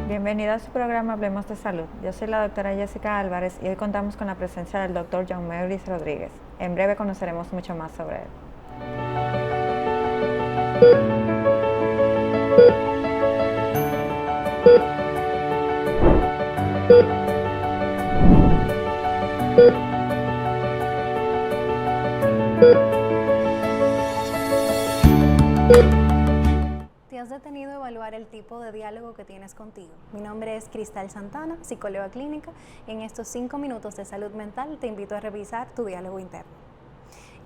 Bienvenido a su programa Hablemos de Salud. Yo soy la doctora Jessica Álvarez y hoy contamos con la presencia del doctor John Meuris Rodríguez. En breve conoceremos mucho más sobre él. ¿Te has detenido a evaluar el tipo de diálogo que tienes contigo? Mi nombre es Cristal Santana, psicóloga clínica, y en estos 5 minutos de salud mental te invito a revisar tu diálogo interno.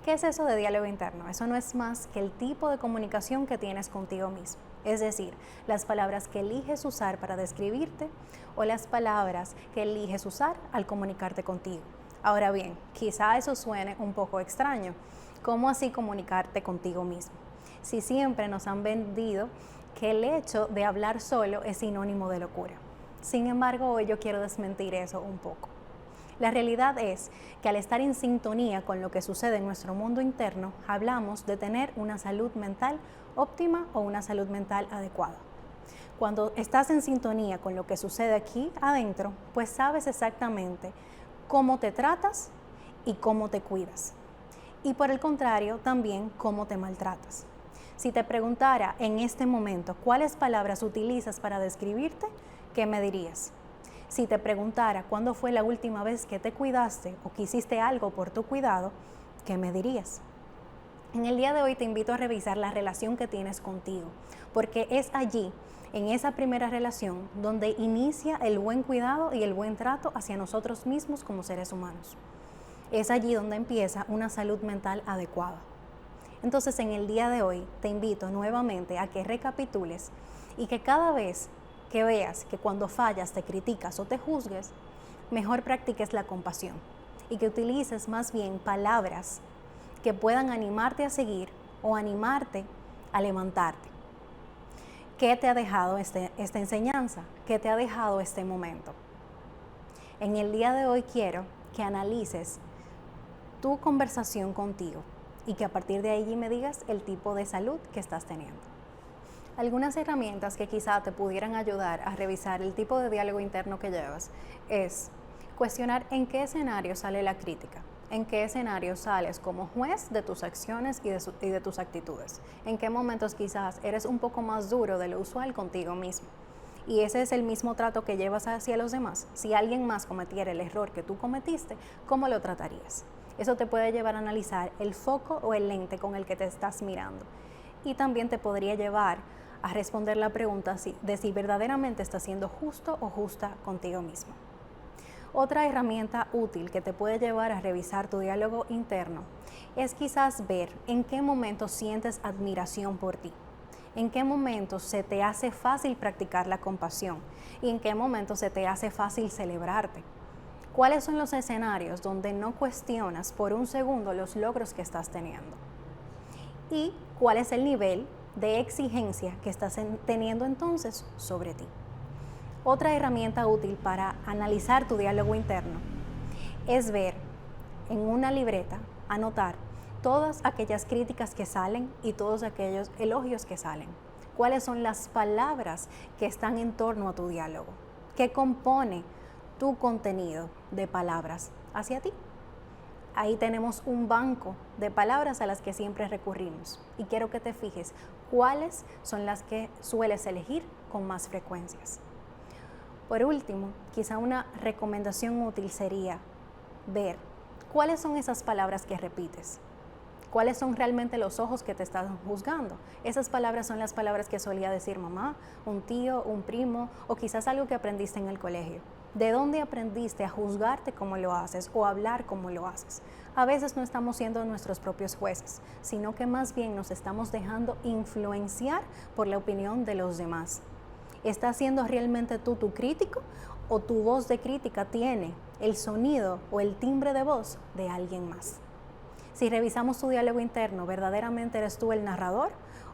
¿Qué es eso de diálogo interno? Eso no es más que el tipo de comunicación que tienes contigo mismo, es decir, las palabras que eliges usar para describirte o las palabras que eliges usar al comunicarte contigo. Ahora bien, quizá eso suene un poco extraño. ¿Cómo así comunicarte contigo mismo? Si siempre nos han vendido que el hecho de hablar solo es sinónimo de locura. Sin embargo, hoy yo quiero desmentir eso un poco. La realidad es que al estar en sintonía con lo que sucede en nuestro mundo interno, hablamos de tener una salud mental óptima o una salud mental adecuada. Cuando estás en sintonía con lo que sucede aquí adentro, pues sabes exactamente cómo te tratas y cómo te cuidas. Y por el contrario, también cómo te maltratas. Si te preguntara en este momento cuáles palabras utilizas para describirte, ¿qué me dirías? Si te preguntara cuándo fue la última vez que te cuidaste o que hiciste algo por tu cuidado, ¿qué me dirías? En el día de hoy te invito a revisar la relación que tienes contigo, porque es allí, en esa primera relación, donde inicia el buen cuidado y el buen trato hacia nosotros mismos como seres humanos. Es allí donde empieza una salud mental adecuada. Entonces, en el día de hoy te invito nuevamente a que recapitules y que cada vez que veas que cuando fallas te criticas o te juzgues, mejor practiques la compasión y que utilices más bien palabras que puedan animarte a seguir o animarte a levantarte. ¿Qué te ha dejado esta enseñanza? ¿Qué te ha dejado este momento? En el día de hoy quiero que analices tu conversación contigo y que a partir de allí me digas el tipo de salud que estás teniendo. Algunas herramientas que quizá te pudieran ayudar a revisar el tipo de diálogo interno que llevas es cuestionar en qué escenario sale la crítica, en qué escenario sales como juez de tus acciones y de tus actitudes, en qué momentos quizás eres un poco más duro de lo usual contigo mismo. Y ese es el mismo trato que llevas hacia los demás. Si alguien más cometiera el error que tú cometiste, ¿cómo lo tratarías? Eso te puede llevar a analizar el foco o el lente con el que te estás mirando. Y también te podría llevar a responder la pregunta de si verdaderamente estás siendo justo o justa contigo mismo. Otra herramienta útil que te puede llevar a revisar tu diálogo interno es quizás ver en qué momento sientes admiración por ti, en qué momento se te hace fácil practicar la compasión y en qué momento se te hace fácil celebrarte. ¿Cuáles son los escenarios donde no cuestionas por un segundo los logros que estás teniendo? ¿Y cuál es el nivel de exigencia que estás teniendo entonces sobre ti? Otra herramienta útil para analizar tu diálogo interno es ver en una libreta, anotar todas aquellas críticas que salen y todos aquellos elogios que salen. ¿Cuáles son las palabras que están en torno a tu diálogo? ¿Qué compone tu contenido de palabras hacia ti? Ahí tenemos un banco de palabras a las que siempre recurrimos y quiero que te fijes cuáles son las que sueles elegir con más frecuencias. Por último, quizá una recomendación útil sería ver cuáles son esas palabras que repites. ¿Cuáles son realmente los ojos que te están juzgando? Esas palabras son las palabras que solía decir mamá, un tío, un primo o quizás algo que aprendiste en el colegio. ¿De dónde aprendiste a juzgarte como lo haces o a hablar como lo haces? A veces no estamos siendo nuestros propios jueces, sino que más bien nos estamos dejando influenciar por la opinión de los demás. ¿Estás siendo realmente tú tu crítico o tu voz de crítica tiene el sonido o el timbre de voz de alguien más? Si revisamos tu diálogo interno, ¿verdaderamente eres tú el narrador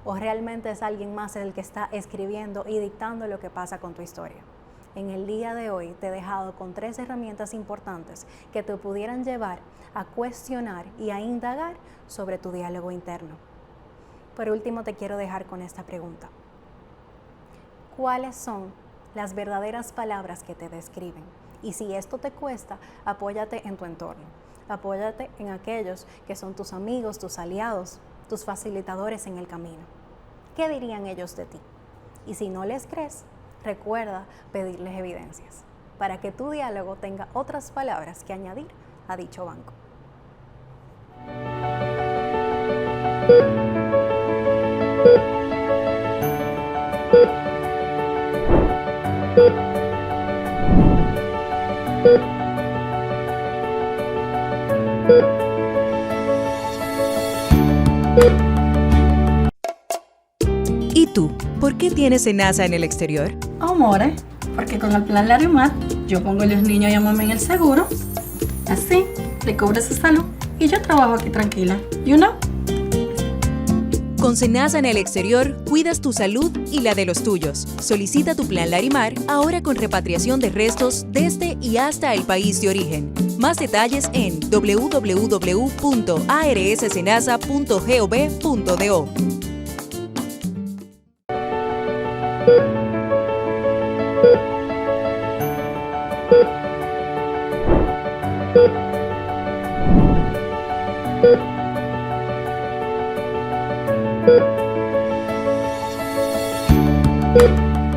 ¿O realmente es alguien más el que está escribiendo y dictando lo que pasa con tu historia? En el día de hoy te he dejado con 3 herramientas importantes que te pudieran llevar a cuestionar y a indagar sobre tu diálogo interno. Por último, te quiero dejar con esta pregunta. ¿Cuáles son las verdaderas palabras que te describen? Y si esto te cuesta, apóyate en tu entorno. Apóyate en aquellos que son tus amigos, tus aliados, tus facilitadores en el camino. ¿Qué dirían ellos de ti? Y si no les crees, recuerda pedirles evidencias para que tu diálogo tenga otras palabras que añadir a dicho banco. ¿Y tú? ¿Por qué tienes SENASA en el exterior? Amores, porque con el plan Larimar yo pongo a los niños y a mamá en el seguro. Así, le cubro su salud y yo trabajo aquí tranquila. You know? Con SENASA en el exterior, cuidas tu salud y la de los tuyos. Solicita tu plan Larimar ahora con repatriación de restos desde y hasta el país de origen. Más detalles en www.arssenasa.gov.do.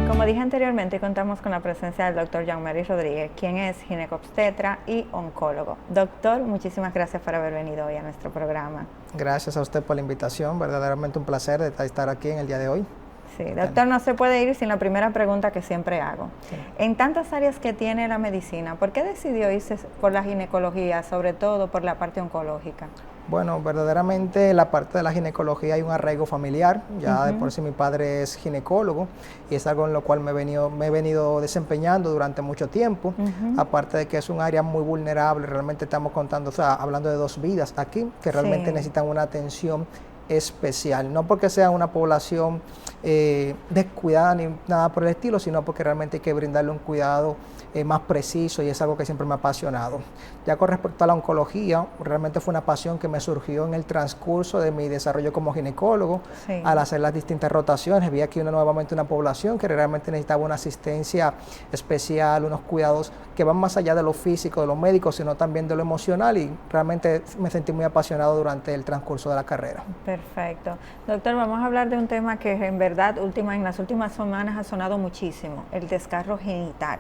Como dije anteriormente, contamos con la presencia del doctor Jean-Marie Rodríguez, quien es ginecobstetra y oncólogo. Doctor, muchísimas gracias por haber venido hoy a nuestro programa. Gracias a usted por la invitación, verdaderamente un placer de estar aquí en el día de hoy. Sí, doctor, no se puede ir sin la primera pregunta que siempre hago. Sí. En tantas áreas que tiene la medicina, ¿por qué decidió irse por la ginecología, sobre todo por la parte oncológica? Bueno, verdaderamente la parte de la ginecología hay un arraigo familiar, ya de por sí mi padre es ginecólogo y es algo en lo cual me he venido desempeñando durante mucho tiempo, aparte de que es un área muy vulnerable, realmente estamos hablando de 2 vidas aquí que realmente necesitan una atención especial, no porque sea una población descuidada ni nada por el estilo, sino porque realmente hay que brindarle un cuidado más preciso y es algo que siempre me ha apasionado. Ya con respecto a la oncología, realmente fue una pasión que me surgió en el transcurso de mi desarrollo como ginecólogo. Al hacer las distintas rotaciones, vi aquí nuevamente una población que realmente necesitaba una asistencia especial, unos cuidados que van más allá de lo físico, de lo médico, sino también de lo emocional, y realmente me sentí muy apasionado durante el transcurso de la carrera. Perfecto. Doctor, vamos a hablar de un tema que en verdad en las últimas semanas ha sonado muchísimo, el desgarro genital.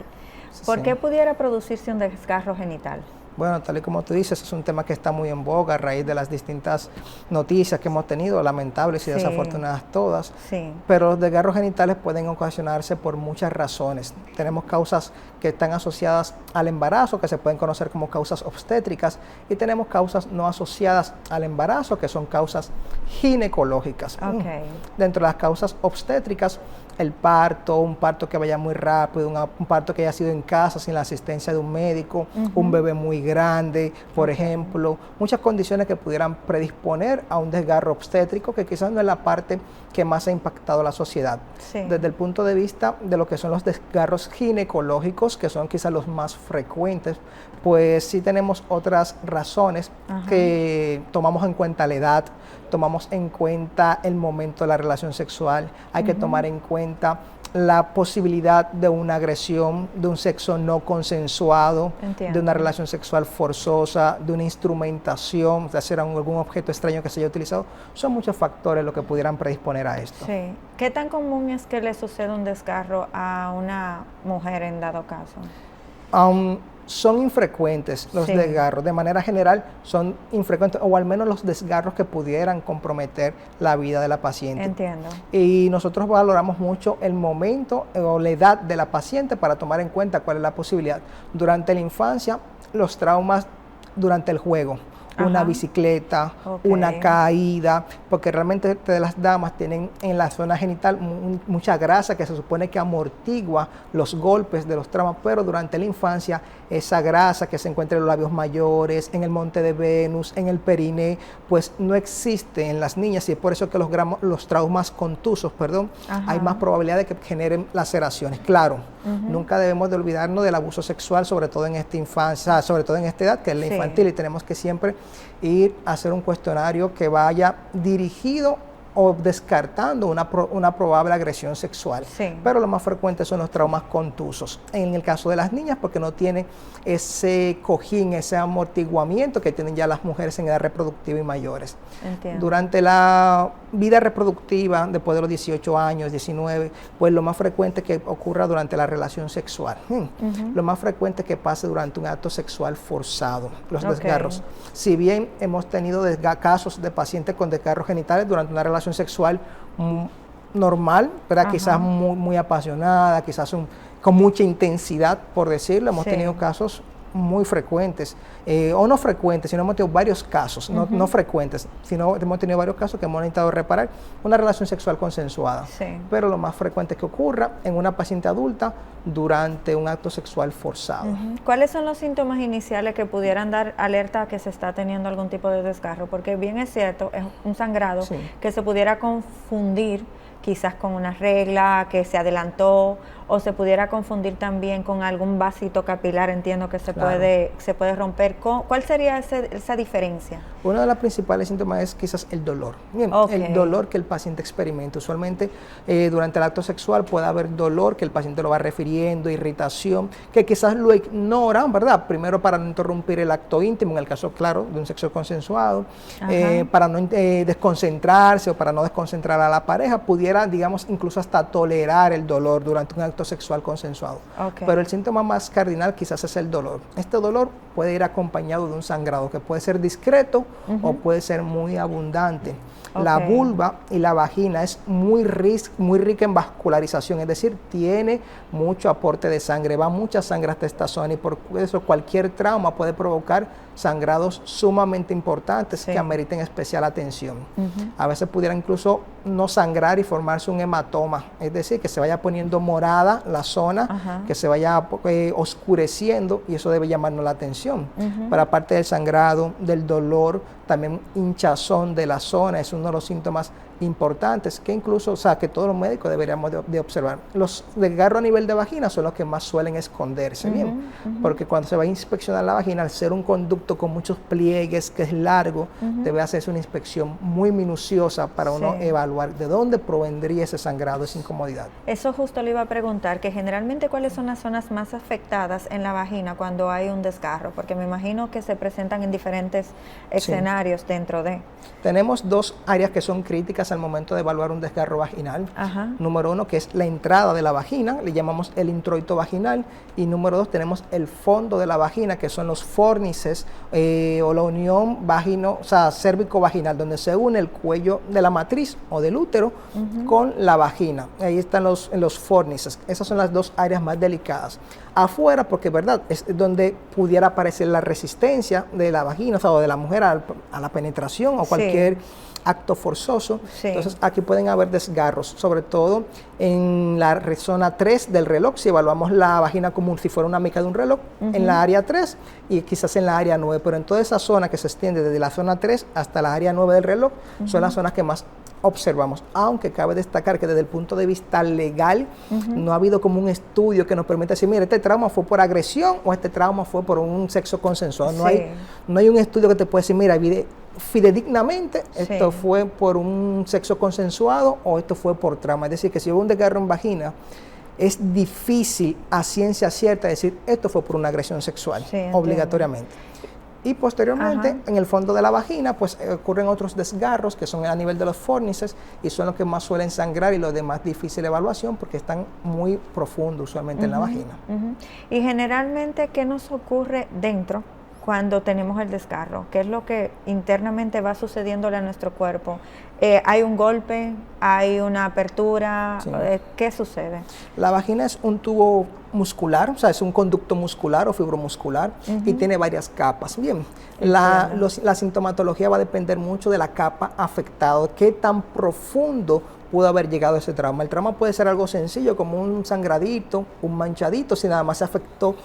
¿Por qué pudiera producirse un desgarro genital? Bueno, tal y como tú dices, es un tema que está muy en boga a raíz de las distintas noticias que hemos tenido, lamentables y desafortunadas todas. Pero los desgarros genitales pueden ocasionarse por muchas razones. Tenemos causas que están asociadas al embarazo, que se pueden conocer como causas obstétricas, y tenemos causas no asociadas al embarazo, que son causas ginecológicas. Dentro de las causas obstétricas, el parto, un parto que vaya muy rápido, un parto que haya sido en casa sin la asistencia de un médico, un bebé muy grande, por ejemplo, muchas condiciones que pudieran predisponer a un desgarro obstétrico, que quizás no es la parte que más ha impactado a la sociedad. Desde el punto de vista de lo que son los desgarros ginecológicos, que son quizás los más frecuentes, pues sí tenemos otras razones que tomamos en cuenta la edad, tomamos en cuenta el momento de la relación sexual, hay que tomar en cuenta la posibilidad de una agresión, de un sexo no consensuado, de una relación sexual forzosa, de una instrumentación, de hacer algún objeto extraño que se haya utilizado. Son muchos factores los que pudieran predisponer a esto. ¿Qué tan común es que le suceda un desgarro a una mujer en dado caso? Son infrecuentes los desgarros, de manera general son infrecuentes, o al menos los desgarros que pudieran comprometer la vida de la paciente. Entiendo. Y nosotros valoramos mucho el momento o la edad de la paciente para tomar en cuenta cuál es la posibilidad. Durante la infancia, los traumas durante el juego, una bicicleta, una caída, porque realmente las damas tienen en la zona genital mucha grasa que se supone que amortigua los golpes de los traumas, pero durante la infancia esa grasa que se encuentra en los labios mayores, en el monte de Venus, en el periné, pues no existe en las niñas, y es por eso que los traumas contusos, hay más probabilidad de que generen laceraciones. Claro, nunca debemos de olvidarnos del abuso sexual, sobre todo en esta infancia, sobre todo en esta edad, que es la infantil, y tenemos que siempre ir a hacer un cuestionario que vaya dirigido o descartando una probable agresión sexual. Pero lo más frecuente son los traumas contusos. En el caso de las niñas, porque no tienen ese cojín, ese amortiguamiento que tienen ya las mujeres en edad reproductiva y mayores. Entiendo. Durante la vida reproductiva, después de los 18 años, 19, pues lo más frecuente que ocurra durante la relación sexual. Lo más frecuente que pase durante un acto sexual forzado, los desgarros. Si bien hemos tenido casos de pacientes con desgarros genitales durante una relación sexual normal, pero quizás muy apasionada, quizás con mucha intensidad, por decirlo. Hemos tenido casos muy frecuentes, o no frecuentes, sino hemos tenido varios casos, no frecuentes, sino hemos tenido varios casos que hemos necesitado reparar una relación sexual consensuada. Pero lo más frecuente es que ocurra en una paciente adulta durante un acto sexual forzado. ¿Cuáles son los síntomas iniciales que pudieran dar alerta a que se está teniendo algún tipo de desgarro? Porque bien es cierto, es un sangrado que se pudiera confundir quizás con una regla que se adelantó, o se pudiera confundir también con algún vasito capilar, entiendo que se puede romper. ¿Cuál sería esa diferencia? Uno de los principales síntomas es quizás el dolor. Bien, el dolor que el paciente experimenta. Usualmente durante el acto sexual puede haber dolor que el paciente lo va refiriendo, irritación, que quizás lo ignoran, ¿verdad? Primero para no interrumpir el acto íntimo, en el caso, claro, de un sexo consensuado, para no desconcentrarse o para no desconcentrar a la pareja, pudiera, digamos, incluso hasta tolerar el dolor durante un acto sexual consensuado. Pero el síntoma más cardinal quizás es el dolor. Este dolor puede ir acompañado de un sangrado que puede ser discreto o puede ser muy abundante. La vulva y la vagina es muy rica en vascularización, es decir, tiene mucho aporte de sangre, va mucha sangre hasta esta zona, y por eso cualquier trauma puede provocar sangrados sumamente importantes que ameriten especial atención. A veces pudiera incluso no sangrar y formarse un hematoma, es decir, que se vaya poniendo morada la zona, que se vaya oscureciendo, y eso debe llamarnos la atención. Pero aparte del sangrado, del dolor, también hinchazón de la zona es uno de los síntomas importantes que incluso, que todos los médicos deberíamos de observar. Los desgarros a nivel de vagina son los que más suelen esconderse, porque cuando se va a inspeccionar la vagina, al ser un conducto con muchos pliegues, que es largo, debe hacerse una inspección muy minuciosa para uno evaluar de dónde provendría ese sangrado, esa incomodidad. Eso justo le iba a preguntar, que generalmente cuáles son las zonas más afectadas en la vagina cuando hay un desgarro, porque me imagino que se presentan en diferentes escenarios dentro de... Tenemos dos áreas que son críticas al momento de evaluar un desgarro vaginal. Número uno, que es la entrada de la vagina, le llamamos el introito vaginal, y número dos, tenemos el fondo de la vagina, que son los fórnices o la unión cérvico-vaginal, donde se une el cuello de la matriz o del útero con la vagina. Ahí están los fórnices. Esas son las dos áreas más delicadas. Afuera, porque verdad, es donde pudiera aparecer la resistencia de la vagina, o de la mujer a la penetración o cualquier acto forzoso. Entonces aquí pueden haber desgarros, sobre todo en la zona 3 del reloj, si evaluamos la vagina como si fuera una mica de un reloj, en la área 3 y quizás en la área 9, pero en toda esa zona que se extiende desde la zona 3 hasta la área 9 del reloj, son las zonas que más observamos, aunque cabe destacar que desde el punto de vista legal no ha habido como un estudio que nos permita decir, mira, este trauma fue por agresión o este trauma fue por un sexo consensuado. No hay un estudio que te pueda decir, mira, fidedignamente esto fue por un sexo consensuado o esto fue por trauma. Es decir, que si hubo un desgarro en vagina, es difícil a ciencia cierta decir esto fue por una agresión sexual, obligatoriamente. Y posteriormente, en el fondo de la vagina, pues ocurren otros desgarros que son a nivel de los fórnices y son los que más suelen sangrar y los de más difícil evaluación porque están muy profundos usualmente en la vagina. Y generalmente, ¿qué nos ocurre dentro cuando tenemos el desgarro? ¿Qué es lo que internamente va sucediéndole a nuestro cuerpo? ¿Hay un golpe? ¿Hay una apertura? Sí. ¿Qué sucede? La vagina es un tubo muscular, o sea, es un conducto muscular o fibromuscular y tiene varias capas. Bien, la sintomatología va a depender mucho de la capa afectada, qué tan profundo pudo haber llegado ese trauma. El trauma puede ser algo sencillo, como un sangradito, un manchadito, si nada más se afectó,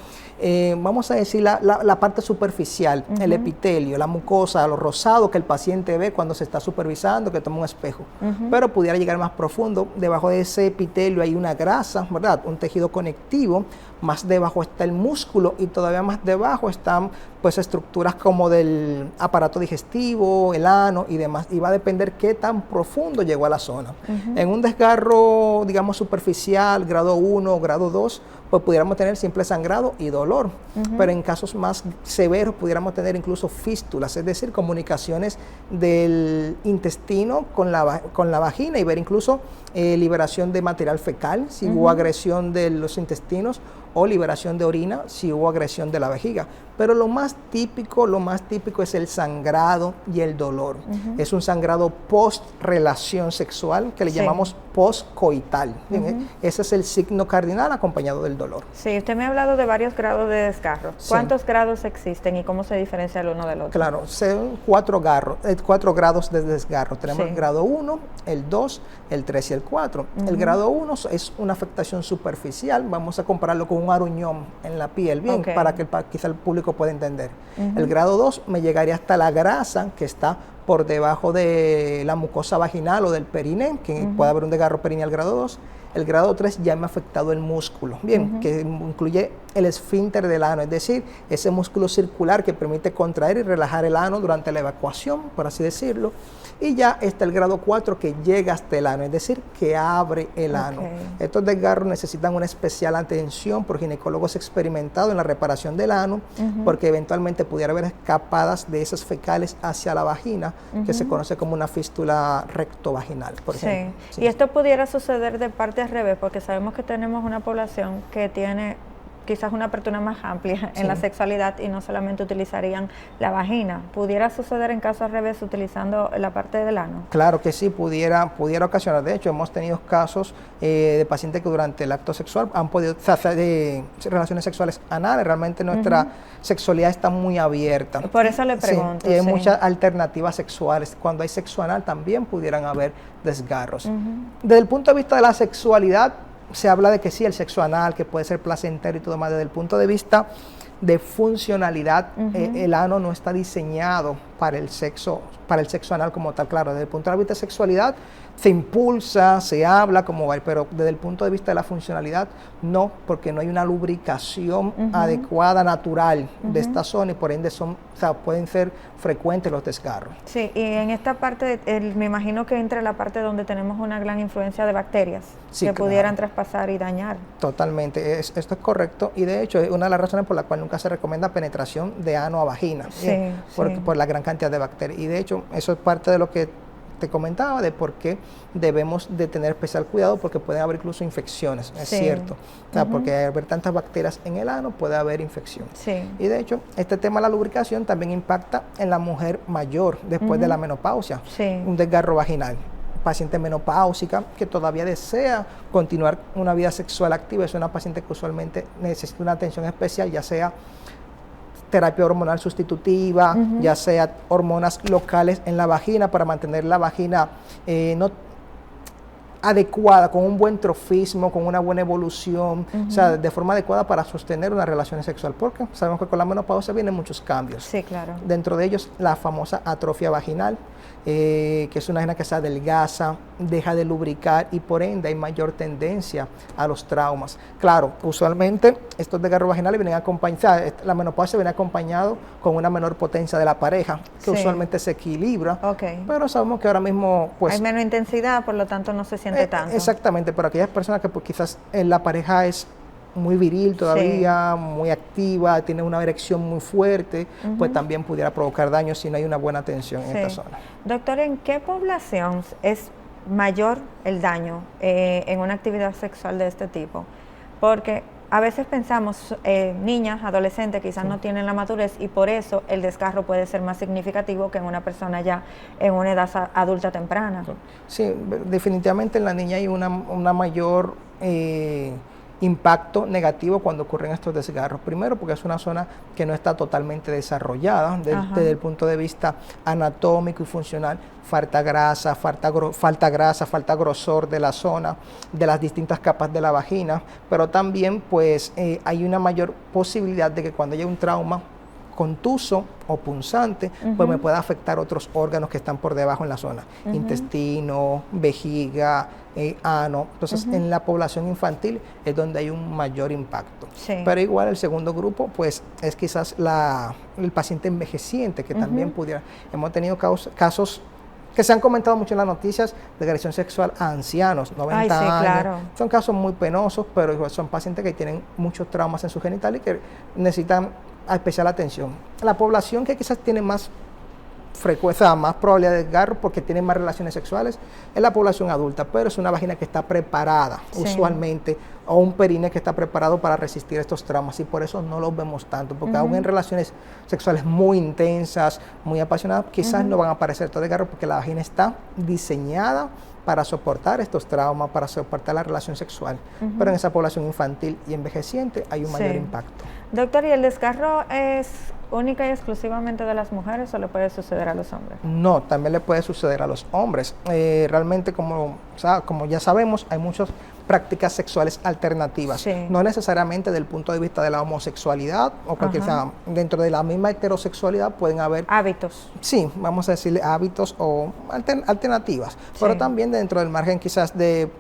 vamos a decir, la parte superficial, el epitelio, la mucosa, lo rosado que el paciente ve cuando se está supervisando, que toma un espejo. Pero pudiera llegar más profundo. Debajo de ese epitelio hay una grasa, ¿verdad? Un tejido conectivo. Más debajo está el músculo y todavía más debajo están pues estructuras como del aparato digestivo, el ano y demás. Y va a depender qué tan profundo llegó a la zona. En un desgarro, digamos, superficial, grado 1 o grado 2, pues pudiéramos tener simple sangrado y dolor. Pero en casos más severos pudiéramos tener incluso fístulas, es decir, comunicaciones del intestino con la vagina y ver incluso liberación de material fecal, si hubo agresión de los intestinos, o liberación de orina si hubo agresión de la vejiga. Pero lo más típico es el sangrado y el dolor. Es un sangrado post-relación sexual que le llamamos post-coital. Ese es el signo cardinal acompañado del dolor. Sí, usted me ha hablado de varios grados de desgarro. ¿Cuántos grados existen y cómo se diferencia el uno del otro? Claro, son 4 grados de desgarro. Tenemos el grado 1, el 2, el 3 y el 4. El grado 1 es una afectación superficial. Vamos a compararlo con un aruñón en la piel, bien, para que quizá el público pueda entender. El grado 2 me llegaría hasta la grasa que está por debajo de la mucosa vaginal o del periné, que puede haber un desgarro perineal grado 2. El grado 3 ya me ha afectado el músculo, bien, que incluye el esfínter del ano, es decir, ese músculo circular que permite contraer y relajar el ano durante la evacuación, por así decirlo. Y ya está el grado 4 que llega hasta el ano, es decir, que abre el ano. Estos desgarros necesitan una especial atención por ginecólogos experimentados en la reparación del ano, porque eventualmente pudiera haber escapadas de esas fecales hacia la vagina, que se conoce como una fístula rectovaginal, por ejemplo. Y esto pudiera suceder de parte al revés, porque sabemos que tenemos una población que tiene quizás una apertura más amplia en la sexualidad y no solamente utilizarían la vagina. ¿Pudiera suceder en caso al revés utilizando la parte del ano? Claro que sí, pudiera ocasionar. De hecho, hemos tenido casos de pacientes que durante el acto sexual han podido hacer relaciones sexuales anales. Realmente nuestra sexualidad está muy abierta. Por eso le pregunto. Y hay muchas alternativas sexuales. Cuando hay sexo anal también pudieran haber desgarros. Desde el punto de vista de la sexualidad, se habla de que sí, el sexo anal, que puede ser placentero y todo más. Desde el punto de vista de funcionalidad, el ano no está diseñado para el sexo anal como tal. Claro, desde el punto de vista de sexualidad, se impulsa, se habla como va, pero desde el punto de vista de la funcionalidad, no, porque no hay una lubricación adecuada, natural de esta zona y por ende pueden ser frecuentes los desgarros. Sí, y en esta parte, me imagino que entra la parte donde tenemos una gran influencia de bacterias que pudieran traspasar y dañar. Totalmente, esto es correcto y de hecho es una de las razones por la cual nunca se recomienda penetración de ano a vagina, por la gran cantidad de bacterias. Y de hecho, eso es parte de lo que te comentaba de por qué debemos de tener especial cuidado, porque pueden haber incluso infecciones, es cierto, porque al haber tantas bacterias en el ano puede haber infección. Y de hecho, este tema de la lubricación también impacta en la mujer mayor después de la menopausia, un desgarro vaginal. Paciente menopáusica que todavía desea continuar una vida sexual activa, es una paciente que usualmente necesita una atención especial, ya sea terapia hormonal sustitutiva, ya sea hormonas locales en la vagina para mantener la vagina adecuada, con un buen trofismo, con una buena evolución, o sea, de forma adecuada para sostener una relación sexual, porque sabemos que con la menopausia vienen muchos cambios. Sí, claro. Dentro de ellos, la famosa atrofia vaginal, que es una vagina que se adelgaza, deja de lubricar y por ende hay mayor tendencia a los traumas. Claro, usualmente estos desgarros vaginales vienen acompañados, la menopausia viene acompañado con una menor potencia de la pareja, que usualmente se equilibra, pero sabemos que ahora mismo pues hay menos intensidad, por lo tanto no se siente tanto. Exactamente, pero aquellas personas que pues, quizás la pareja es muy viril todavía, muy activa, tiene una erección muy fuerte, pues también pudiera provocar daño si no hay una buena atención en esta zona. Doctor, ¿en qué población es mayor el daño en una actividad sexual de este tipo? Porque a veces pensamos, niñas, adolescentes, quizás no tienen la madurez y por eso el desgarro puede ser más significativo que en una persona ya en una edad adulta temprana. Sí, definitivamente en la niña hay una mayor impacto negativo cuando ocurren estos desgarros. Primero porque es una zona que no está totalmente desarrollada desde el punto de vista anatómico y funcional. Falta grasa, falta grosor de la zona, de las distintas capas de la vagina, pero también pues hay una mayor posibilidad de que cuando haya un trauma contuso o punzante, pues me pueda afectar otros órganos que están por debajo en la zona, intestino, vejiga, ano. Entonces, en la población infantil es donde hay un mayor impacto. Sí. Pero igual el segundo grupo, pues, es quizás el paciente envejeciente, que también pudiera. Hemos tenido casos que se han comentado mucho en las noticias de agresión sexual a ancianos, 90 años. Claro. Son casos muy penosos, pero igual son pacientes que tienen muchos traumas en su genital y que necesitan especial atención. La población que quizás tiene más frecuencia, más probabilidad de desgarro porque tiene más relaciones sexuales es la población adulta, pero es una vagina que está preparada usualmente, o un perine que está preparado para resistir estos traumas, y por eso no los vemos tanto, porque aún en relaciones sexuales muy intensas, muy apasionadas, quizás no van a aparecer estos desgarros porque la vagina está diseñada para soportar estos traumas, para soportar la relación sexual, pero en esa población infantil y envejeciente hay un mayor impacto. Doctor, ¿y el desgarro es única y exclusivamente de las mujeres o le puede suceder a los hombres? No, también le puede suceder a los hombres. Realmente, como ya sabemos, hay muchas prácticas sexuales alternativas, no necesariamente del punto de vista de la homosexualidad o cualquier, dentro de la misma heterosexualidad pueden haber hábitos. Sí, vamos a decirle hábitos o alternativas, pero también dentro del margen quizás de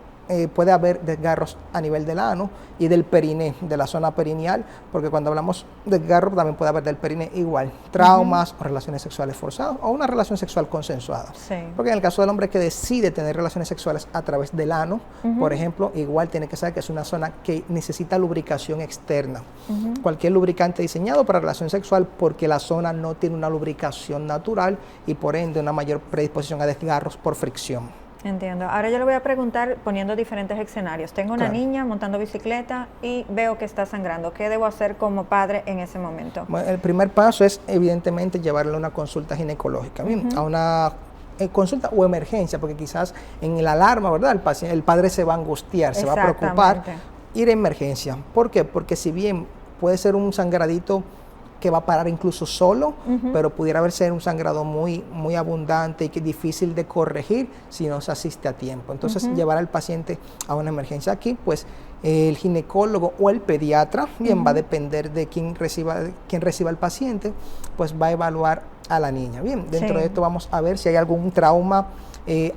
puede haber desgarros a nivel del ano y del periné, de la zona perineal, porque cuando hablamos de desgarro también puede haber del periné igual, traumas o relaciones sexuales forzadas o una relación sexual consensuada. Porque en el caso del hombre que decide tener relaciones sexuales a través del ano, por ejemplo, igual tiene que saber que es una zona que necesita lubricación externa. Cualquier lubricante diseñado para relación sexual, porque la zona no tiene una lubricación natural y por ende una mayor predisposición a desgarros por fricción. Entiendo. Ahora yo le voy a preguntar poniendo diferentes escenarios. Tengo una niña montando bicicleta y veo que está sangrando. ¿Qué debo hacer como padre en ese momento? Bueno, el primer paso es evidentemente llevarle a una consulta ginecológica, a una consulta o emergencia, porque quizás en la alarma, ¿verdad? El padre se va a angustiar, se va a preocupar. Ir a emergencia. ¿Por qué? Porque si bien puede ser un sangradito que va a parar incluso solo, pero pudiera ser un sangrado muy abundante y que difícil de corregir si no se asiste a tiempo. Entonces, llevar al paciente a una emergencia. Aquí, pues, el ginecólogo o el pediatra, bien, va a depender de quién reciba el paciente, pues va a evaluar a la niña. Bien, dentro de esto vamos a ver si hay algún trauma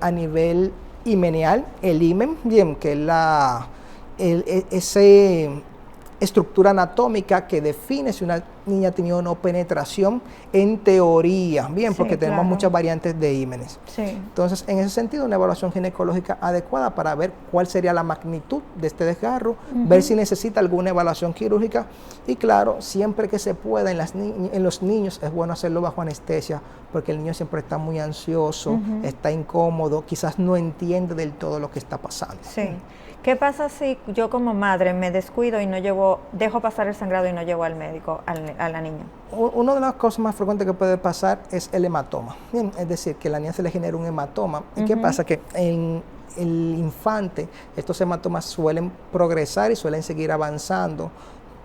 a nivel himeneal, el himen, bien, que es ese estructura anatómica que define si una niña ha tenido o no penetración en teoría, bien, porque tenemos muchas variantes de ímenes. Entonces, en ese sentido, una evaluación ginecológica adecuada para ver cuál sería la magnitud de este desgarro, ver si necesita alguna evaluación quirúrgica y claro, siempre que se pueda en los niños es bueno hacerlo bajo anestesia, porque el niño siempre está muy ansioso, está incómodo, quizás no entiende del todo lo que está pasando. ¿Qué pasa si yo como madre me descuido y dejo pasar el sangrado y no llevo al médico a la niña? Una de las cosas más frecuentes que puede pasar es el hematoma. Bien, es decir, que a la niña se le genera un hematoma. ¿Y qué pasa? Que en el infante estos hematomas suelen progresar y suelen seguir avanzando.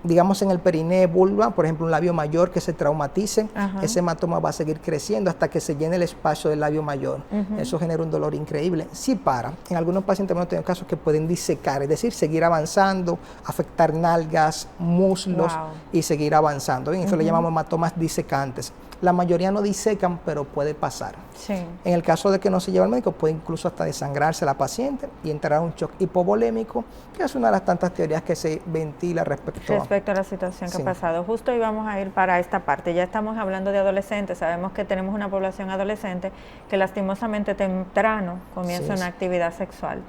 Digamos en el periné, vulva, por ejemplo, un labio mayor que se traumatice, ese hematoma va a seguir creciendo hasta que se llene el espacio del labio mayor. Eso genera un dolor increíble. Sí para. En algunos pacientes hemos tenido casos que pueden disecar, es decir, seguir avanzando, afectar nalgas, muslos y seguir avanzando. Bien, eso le llamamos hematomas disecantes. La mayoría no disecan, pero puede pasar. En el caso de que no se lleve al médico, puede incluso hasta desangrarse la paciente y entrar a un shock hipovolémico, que es una de las tantas teorías que se ventila respecto a la situación que ha pasado. Justo íbamos a ir para esta parte. Ya estamos hablando de adolescentes. Sabemos que tenemos una población adolescente que lastimosamente temprano comienza una actividad sexual.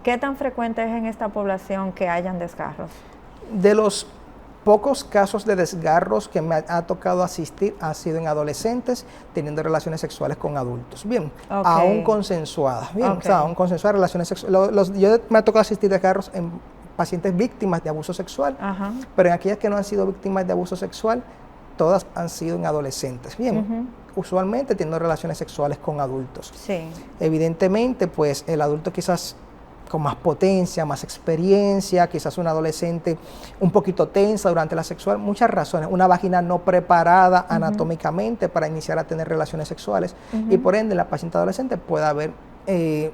¿Qué tan frecuente es en esta población que hayan desgarros? De los pocos casos de desgarros que me ha tocado asistir ha sido en adolescentes teniendo relaciones sexuales con adultos. Bien, aún consensuadas. Bien, o sea, aún consensuadas relaciones sexuales. Yo me ha tocado asistir desgarros en pacientes víctimas de abuso sexual, pero en aquellas que no han sido víctimas de abuso sexual, todas han sido en adolescentes. Bien, usualmente teniendo relaciones sexuales con adultos. Sí. Evidentemente, pues el adulto quizás con más potencia, más experiencia, quizás un adolescente un poquito tensa durante la sexual, muchas razones, una vagina no preparada anatómicamente para iniciar a tener relaciones sexuales y por ende en la paciente adolescente puede haber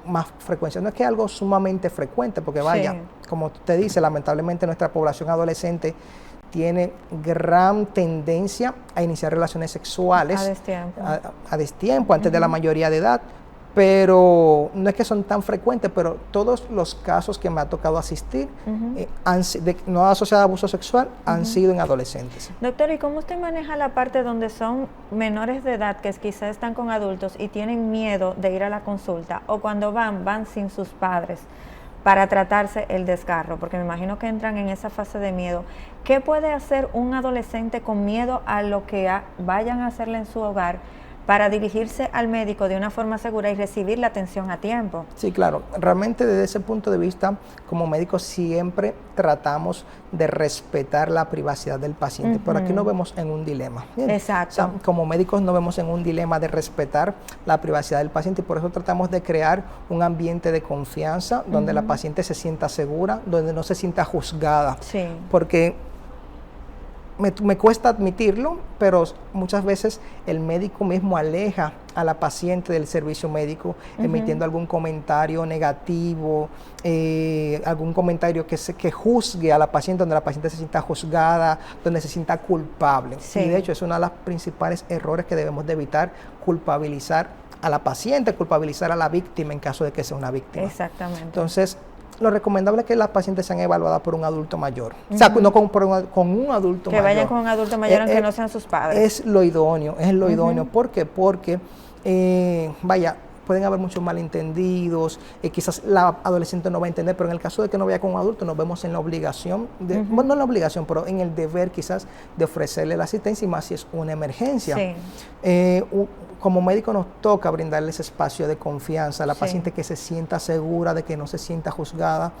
más frecuencia. No es que es algo sumamente frecuente, porque vaya, como te dice, lamentablemente nuestra población adolescente tiene gran tendencia a iniciar relaciones sexuales a destiempo, antes de la mayoría de edad, pero no es que son tan frecuentes, pero todos los casos que me ha tocado asistir, no asociados a abuso sexual, han sido en adolescentes. Doctor, ¿y cómo usted maneja la parte donde son menores de edad que quizás están con adultos y tienen miedo de ir a la consulta, o cuando van sin sus padres para tratarse el desgarro? Porque me imagino que entran en esa fase de miedo. ¿Qué puede hacer un adolescente con miedo a lo que vayan a hacerle en su hogar para dirigirse al médico de una forma segura y recibir la atención a tiempo? Sí, claro. Realmente desde ese punto de vista, como médicos siempre tratamos de respetar la privacidad del paciente. Por aquí nos vemos en un dilema. Bien. Exacto. O sea, como médicos nos vemos en un dilema de respetar la privacidad del paciente y por eso tratamos de crear un ambiente de confianza donde la paciente se sienta segura, donde no se sienta juzgada. Sí. Porque me cuesta admitirlo, pero muchas veces el médico mismo aleja a la paciente del servicio médico, emitiendo algún comentario negativo, algún comentario que juzgue a la paciente, donde la paciente se sienta juzgada, donde se sienta culpable. Sí. Y de hecho es uno de los principales errores que debemos de evitar, culpabilizar a la paciente, culpabilizar a la víctima en caso de que sea una víctima. Exactamente. Entonces, lo recomendable es que las pacientes sean evaluadas por un adulto mayor. O sea, no con un adulto mayor. Que vayan con un adulto mayor aunque no sean sus padres. Es lo idóneo, es lo idóneo. ¿Por qué? Porque, vaya, pueden haber muchos malentendidos, quizás la adolescente no va a entender, pero en el caso de que no vaya con un adulto, nos vemos en la obligación, bueno, no en la obligación, pero en el deber quizás de ofrecerle la asistencia, y más si es una emergencia. Sí. Como médico nos toca brindarle ese espacio de confianza a la paciente, que se sienta segura, de que no se sienta juzgada,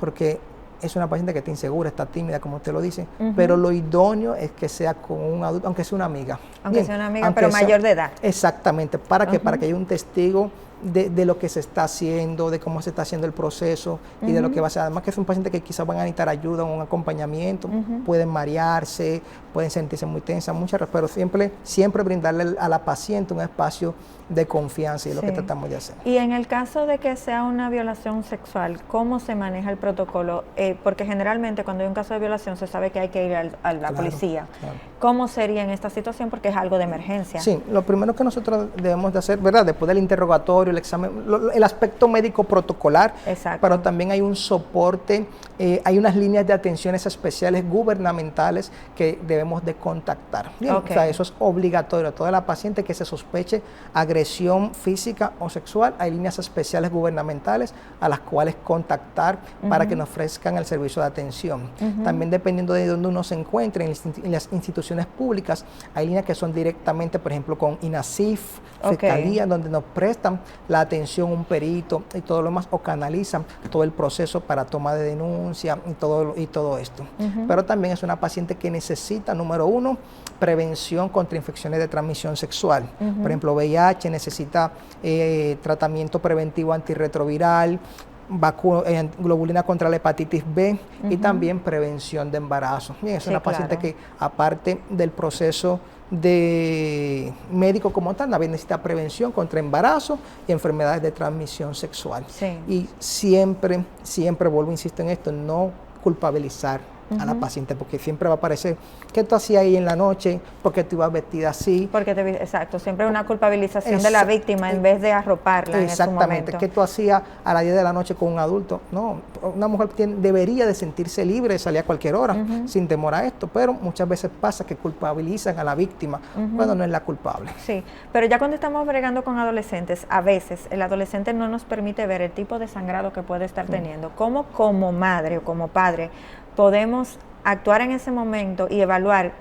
porque es una paciente que está insegura, está tímida, como usted lo dice, pero lo idóneo es que sea con un adulto, aunque sea una amiga. Aunque sea una amiga, pero mayor de edad. Exactamente, para que haya un testigo de lo que se está haciendo, de cómo se está haciendo el proceso y de lo que va a ser. Además que es un paciente que quizás van a necesitar ayuda o un acompañamiento, pueden marearse, pueden sentirse muy tensas, pero siempre brindarle a la paciente un espacio de confianza, y es lo que tratamos de hacer. Y en el caso de que sea una violación sexual, ¿cómo se maneja el protocolo? Porque generalmente cuando hay un caso de violación se sabe que hay que ir a la policía. Claro. ¿Cómo sería en esta situación? Porque es algo de emergencia. Sí, lo primero que nosotros debemos de hacer, ¿verdad? Después del interrogatorio, el examen, el aspecto médico protocolar, pero también hay un soporte, hay unas líneas de atenciones especiales gubernamentales que debemos de contactar. Bien, o sea, eso es obligatorio. Toda la paciente que se sospeche agresión física o sexual, hay líneas especiales gubernamentales a las cuales contactar para que nos ofrezcan el servicio de atención. También dependiendo de dónde uno se encuentre, en las instituciones públicas, hay líneas que son directamente, por ejemplo, con INASIF, Fiscalía, donde nos prestan la atención, un perito y todo lo demás, o canalizan todo el proceso para toma de denuncia y todo esto. Pero también es una paciente que necesita, número uno, prevención contra infecciones de transmisión sexual. Por ejemplo, VIH, necesita tratamiento preventivo antirretroviral, globulina contra la hepatitis B y también prevención de embarazo. Bien, es una paciente que, aparte del proceso de médico como tal, también necesita prevención contra embarazo y enfermedades de transmisión sexual. Y siempre, vuelvo, insisto en esto, no culpabilizar a la paciente, porque siempre va a aparecer, ¿qué tú hacías ahí en la noche? ¿Por qué tú ibas vestida así? Exacto, siempre una culpabilización de la víctima en vez de arroparla en ese momento. Exactamente, ¿qué tú hacías a las 10 de la noche con un adulto? No, una mujer debería de sentirse libre de salir a cualquier hora, sin temor a esto, pero muchas veces pasa que culpabilizan a la víctima cuando no es la culpable. Sí, pero ya cuando estamos bregando con adolescentes, a veces el adolescente no nos permite ver el tipo de sangrado que puede estar teniendo. ¿Cómo como madre o como padre podemos actuar en ese momento y evaluar?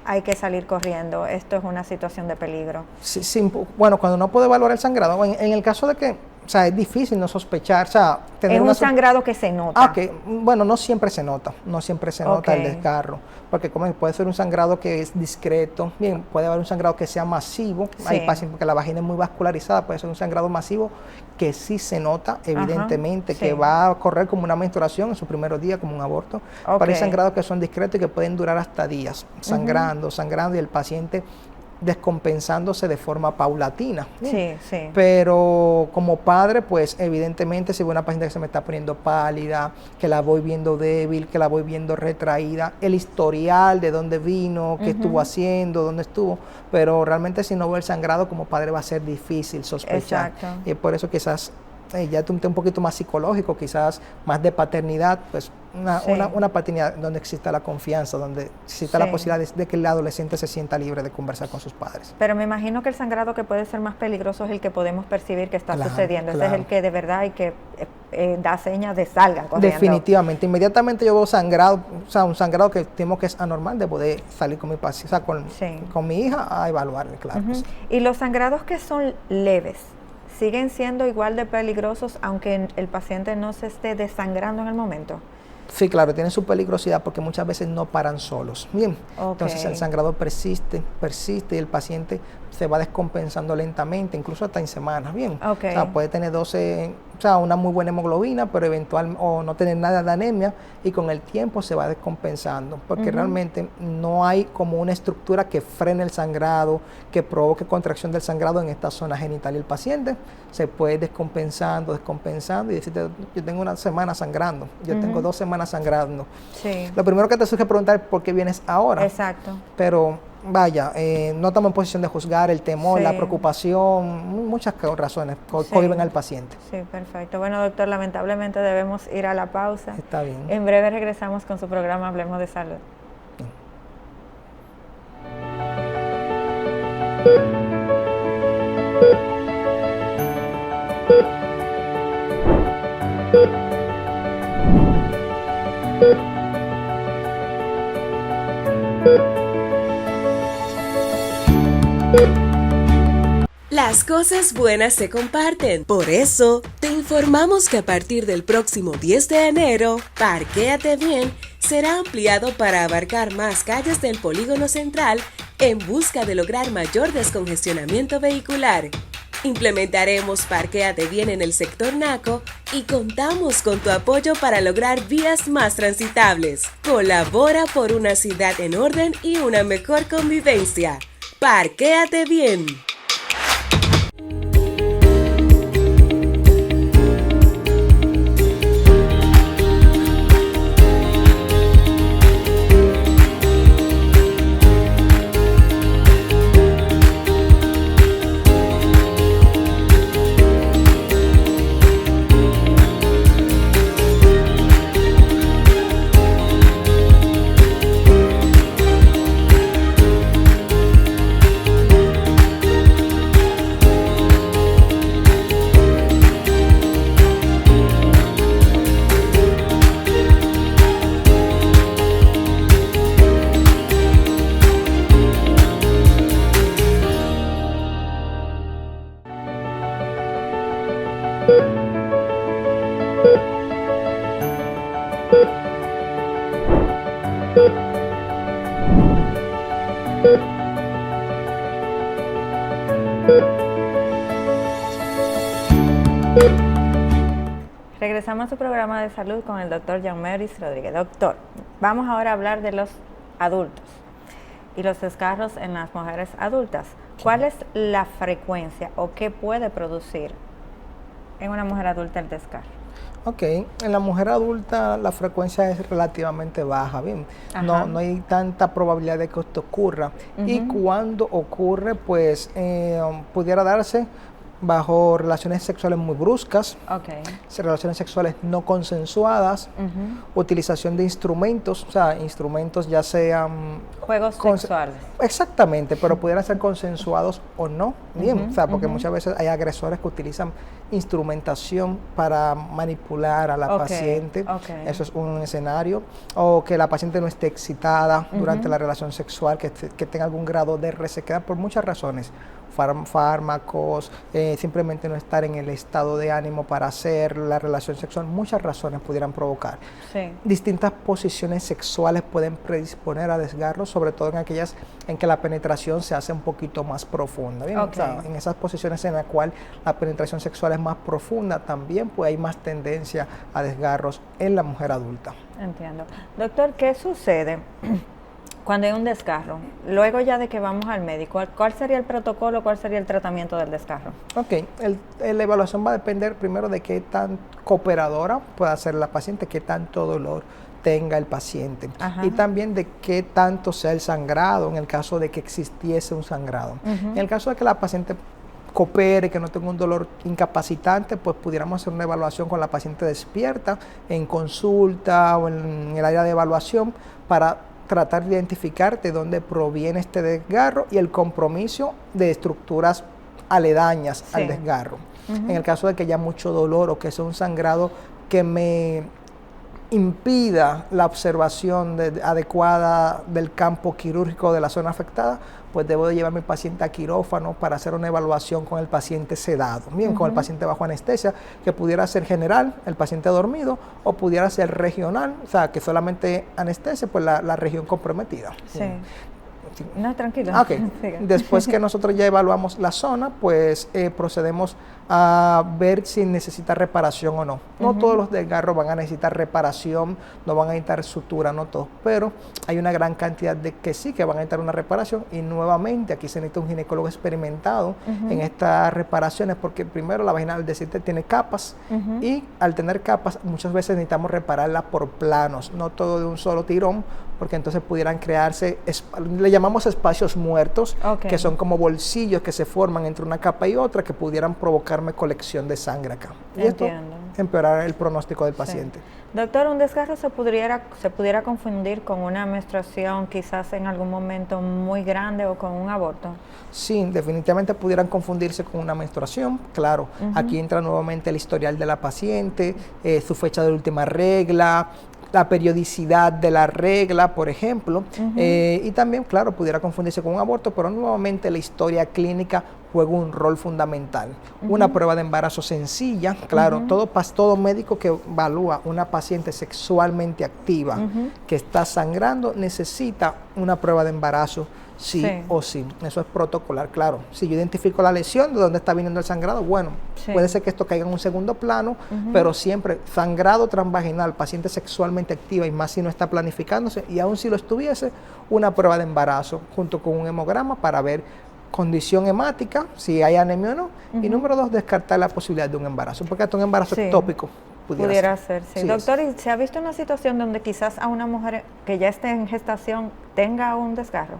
Hay que salir corriendo, esto es una situación de peligro? Sí, bueno, cuando no puede evaluar el sangrado, en el caso de que o sea, es difícil no sospechar, o sea, tener un sangrado que se nota. Ah, bueno, no siempre se nota el desgarro, porque como puede ser un sangrado que es discreto, bien, puede haber un sangrado que sea masivo, hay pacientes porque la vagina es muy vascularizada, puede ser un sangrado masivo que sí se nota, evidentemente, que va a correr como una menstruación en su primer día, como un aborto, pero hay sangrados que son discretos y que pueden durar hasta días, sangrando, y el paciente descompensándose de forma paulatina. Sí. Pero como padre, pues evidentemente si veo una paciente que se me está poniendo pálida, que la voy viendo débil, que la voy viendo retraída, el historial de dónde vino, qué estuvo haciendo, dónde estuvo, pero realmente si no veo el sangrado como padre va a ser difícil sospechar. Exacto. Y por eso quizás ya un poquito más psicológico, quizás más de paternidad, pues una paternidad donde exista la confianza, donde exista la posibilidad de que el adolescente se sienta libre de conversar con sus padres. Pero me imagino que el sangrado que puede ser más peligroso es el que podemos percibir que está sucediendo. Ese es el que de verdad hay que da señas de salgan corriendo. Definitivamente. Inmediatamente yo veo sangrado, o sea, un sangrado que temo que es anormal, de poder salir con mi paciente, o sea, con mi hija a evaluarle, claro. Y los sangrados que son leves, ¿siguen siendo igual de peligrosos aunque el paciente no se esté desangrando en el momento? Sí, claro, tienen su peligrosidad porque muchas veces no paran solos. Bien, entonces el sangrado persiste y el paciente se va descompensando lentamente, incluso hasta en semanas. Bien, o sea, puede tener 12, o sea, una muy buena hemoglobina, pero o no tener nada de anemia y con el tiempo se va descompensando, porque realmente no hay como una estructura que frene el sangrado, que provoque contracción del sangrado en esta zona genital y el paciente se puede descompensando y decirte, yo tengo una semana sangrando, yo tengo 2 semanas sangrando. Lo primero que te surge preguntar es por qué vienes ahora. Exacto. Pero vaya, no estamos en posición de juzgar el temor, la preocupación, muchas razones cohiben al paciente. Sí, perfecto. Bueno, doctor, lamentablemente debemos ir a la pausa. Está bien. En breve regresamos con su programa Hablemos de Salud. Las cosas buenas se comparten. Por eso, te informamos que a partir del próximo 10 de enero, Parquéate Bien será ampliado para abarcar más calles del Polígono Central en busca de lograr mayor descongestionamiento vehicular. Implementaremos Parquéate Bien en el sector Naco y contamos con tu apoyo para lograr vías más transitables. Colabora por una ciudad en orden y una mejor convivencia. Parquéate Bien. Regresamos a su programa de salud con el doctor Yaumeris Rodríguez. Doctor, vamos ahora a hablar de los adultos y los desgarros en las mujeres adultas. ¿Cuál es la frecuencia o qué puede producir en una mujer adulta el desgarro? Ok, en la mujer adulta la frecuencia es relativamente baja, bien, no hay tanta probabilidad de que esto ocurra. Y cuando ocurre, pues pudiera darse bajo relaciones sexuales muy bruscas, relaciones sexuales no consensuadas, utilización de instrumentos, o sea, instrumentos ya sean... Juegos sexuales. Exactamente, pero pudieran ser consensuados o no, bien, o sea, porque muchas veces hay agresores que utilizan instrumentación para manipular a la paciente, eso es un escenario, o que la paciente no esté excitada durante la relación sexual, que tenga algún grado de resequedad por muchas razones. fármacos, simplemente no estar en el estado de ánimo para hacer la relación sexual, muchas razones pudieran provocar. Sí. Distintas posiciones sexuales pueden predisponer a desgarros, sobre todo en aquellas en que la penetración se hace un poquito más profunda. ¿Bien? O sea, en esas posiciones en las cuales la penetración sexual es más profunda, también pues hay más tendencia a desgarros en la mujer adulta. Entiendo. Doctor, ¿qué sucede cuando hay un desgarro? Luego ya de que vamos al médico, ¿cuál sería el protocolo, cuál sería el tratamiento del desgarro? Ok, la evaluación va a depender primero de qué tan cooperadora pueda ser la paciente, qué tanto dolor tenga el paciente. Ajá. Y también de qué tanto sea el sangrado en el caso de que existiese un sangrado. En el caso de que la paciente coopere, que no tenga un dolor incapacitante, pues pudiéramos hacer una evaluación con la paciente despierta en consulta o en el área de evaluación para tratar de identificar de dónde proviene este desgarro y el compromiso de estructuras aledañas al desgarro. En el caso de que haya mucho dolor o que sea un sangrado que me impida la observación adecuada del campo quirúrgico de la zona afectada, pues debo de llevar a mi paciente a quirófano para hacer una evaluación con el paciente sedado, bien, con el paciente bajo anestesia, que pudiera ser general, el paciente dormido, o pudiera ser regional, o sea, que solamente anestesia, pues la región comprometida. Sí. No, tranquilo. Okay. Después que nosotros ya evaluamos la zona, pues procedemos a ver si necesita reparación o no. No todos los desgarros van a necesitar reparación, no van a necesitar sutura, no todos, pero hay una gran cantidad de que sí, que van a necesitar una reparación, y nuevamente aquí se necesita un ginecólogo experimentado en estas reparaciones, porque primero la vagina, al decirte, tiene capas, y al tener capas muchas veces necesitamos repararla por planos, no todo de un solo tirón, porque entonces pudieran crearse, le llamamos espacios muertos, que son como bolsillos que se forman entre una capa y otra, que pudieran provocarme colección de sangre acá. Y esto empeorar el pronóstico del paciente. Doctor, ¿un desgarro se pudiera confundir con una menstruación quizás en algún momento muy grande o con un aborto? Sí, definitivamente pudieran confundirse con una menstruación, claro. Aquí entra nuevamente el historial de la paciente, su fecha de última regla, la periodicidad de la regla, por ejemplo, y también, claro, pudiera confundirse con un aborto, pero nuevamente la historia clínica juega un rol fundamental. Una prueba de embarazo sencilla, claro, todo médico que evalúa una paciente sexualmente activa que está sangrando necesita una prueba de embarazo sí o sí. Eso es protocolar, claro. Si yo identifico la lesión, de dónde está viniendo el sangrado, bueno, puede ser que esto caiga en un segundo plano, pero siempre sangrado transvaginal, paciente sexualmente activa, y más si no está planificándose, y aún si lo estuviese, una prueba de embarazo junto con un hemograma para ver condición hemática, si hay anemia o no, y número 2, descartar la posibilidad de un embarazo, porque hasta un embarazo ectópico pudiera ser. Sí. Doctor, ¿y se ha visto una situación donde quizás a una mujer que ya esté en gestación tenga un desgarro?